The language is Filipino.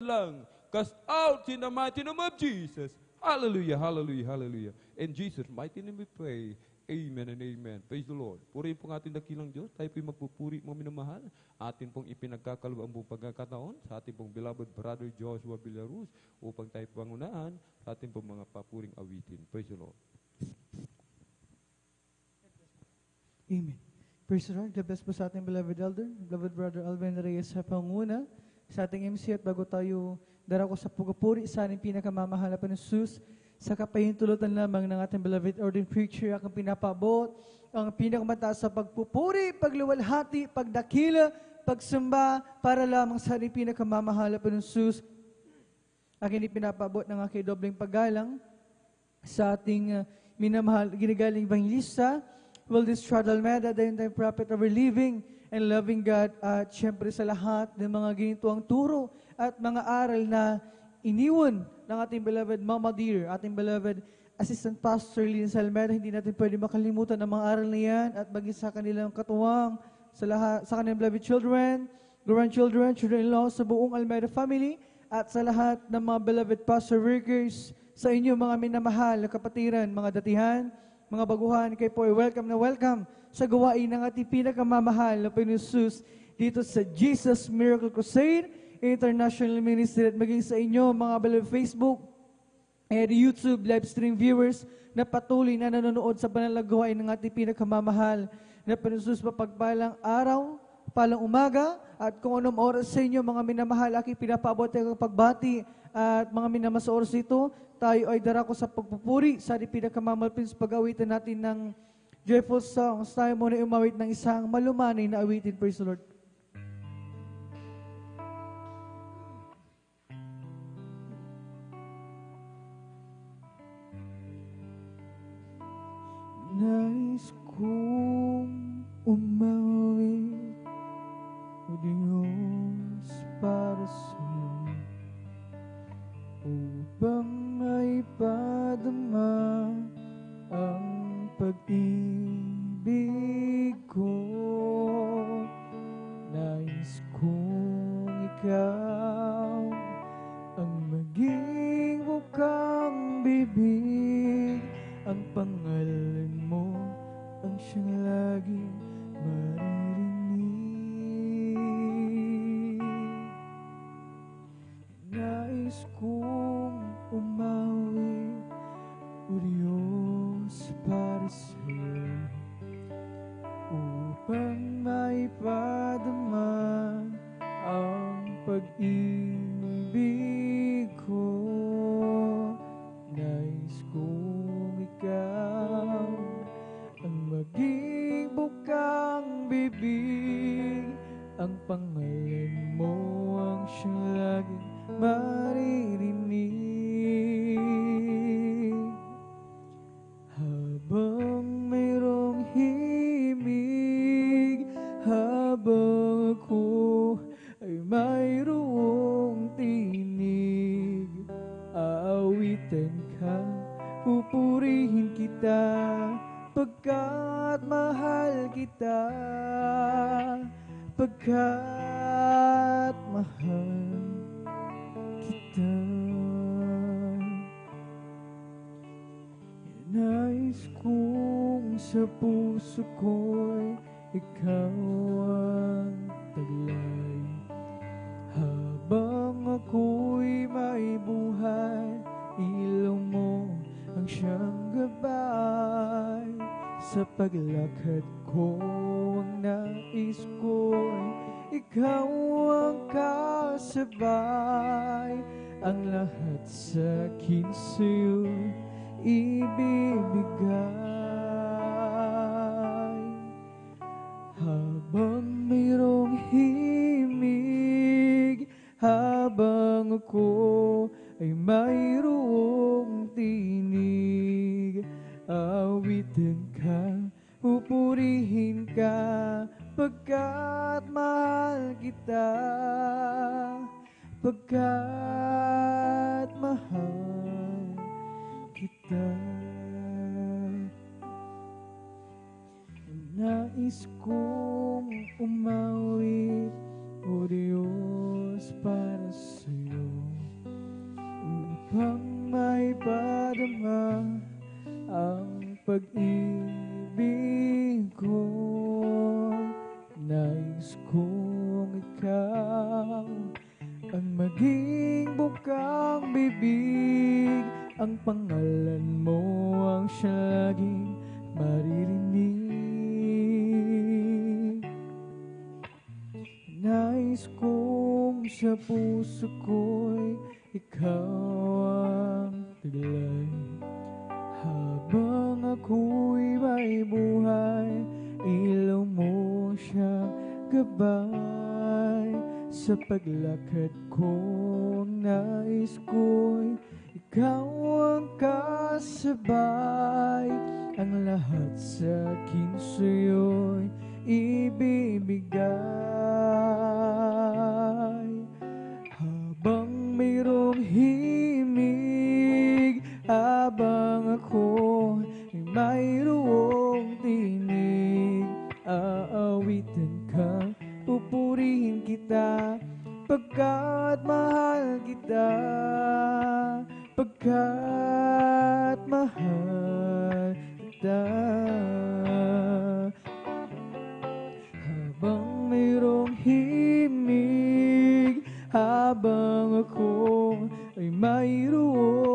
lang. Cast out in the mighty name of Jesus. Hallelujah, hallelujah, hallelujah. In Jesus' mighty name we pray. Amen and amen. Praise the Lord. Purihin po ng ating dakilang Diyos. Tayo po'y magpupuri mo minamahal. Atin pong ipinagkakaluan buong pagkakataon sa ating pong beloved brother Joshua Villaruz upang tayo pangunahan sa ating pong mga papuring awitin. Praise the Lord. Amen. Praise the Lord. God bless po sa ating beloved elder, beloved brother Alvin Reyes sa panguna, sa ating MC at bago tayo darako sa pagpupuri sa ating pinakamamahal na Panginoon sa kapahintulutan lamang ng ating beloved ordained preacher ang pinapabot, ang pinakamataas sa pagpupuri, pagluwalhati, pagdakila, pagsamba para lamang sa ating pinakamamahal na Panginoon. Aking pinapabot ng aking dobleng paggalang sa ating minamahal, ginigaling evangelista, Wildis Almeida, the entire prophet of our living and loving God, at syempre sa lahat ng mga ginituang turo at mga aral na iniwan ng ating beloved Mama Dear, ating beloved Assistant Pastor Lynn Almeida. Hindi natin pwede makalimutan ang mga aral na yan at maging sa kanilang katuwang, sa lahat, sa kanilang beloved children, grandchildren, children-in-law, sa buong Almeida family, at sa lahat ng mga beloved pastor workers, sa inyo mga minamahal na kapatiran, mga datihan, mga baguhan, kayo po ay welcome na welcome sa gawain ng ating pinakamamahal na Panginoon Jesus dito sa Jesus Miracle Crusade International Ministry, at maging sa inyo mga beloved Facebook and YouTube live stream viewers na patuloy na nanonood sa panalagawain ng ating pinakamamahal na Panginoon Jesus. Mapagpalang araw, palang umaga, at kung anong oras sa inyo mga minamahal, aking pinapaabot ang pagbati at mga minamas oras ito, tayo ay darako sa pagpupuri sa ating pinakamamahal sa pag-awitan natin ng joyful songs. Tayo muna umawit ng isang malumanay na awitin. Praise the Lord. Nais kong umawit, O Diyos, para sa'yo, upang maipadama ang pag-ibig ko. Nais kong ikaw ang maging bukang bibig, ang pangalan mo ang siyang laging maririnig. Nais kong umawit, O Diyos, para sa'yo, upang maipadama ang pag-ibig ko. Nais kong ikaw ang maging bukang bibig, ang pangalan mo ang siyang laging maririnig. Habang mayroong himig, habang ako ay mayroong tinig, aawitan ka, pupurihin kita, pagkat mahal kita, pagkat mahal kita. Nais kong sa puso ko'y ikaw ang taglay, habang ako'y may buhay, ilaw mo ang siyang gabay. Sa paglakad ko ang nais ko'y ikaw ang kasabay, ang lahat sa akin sa'yo ibibigay. Habang mayroong himig, habang ako ay mayroong tinig, awitin ka, pupurihin ka, pagkat mahal kita, pagkat mahal kita. Nais kong umawit, O Diyos, para sa'yo, upang maipadama ang pag-ibig ko. Nais kong ikaw ang maging bukang bibig, ang pangalan mo ang siya laging maririnig. Nais kong sa puso ko'y ikaw ang taglay, habang ako'y may buhay, ilaw mo siyang gabay. Sa paglakad ko, nais ko'y ikaw ang kasabay, ang lahat sa akin sa'yo'y ibibigay. Habang mayroong himig, habang ako ay mayroong tinig, aawitan ka, pupurihin kita, pagkat mahal kita, pagkat mahal kita. Habang mayroong himig, habang ako ay mayroong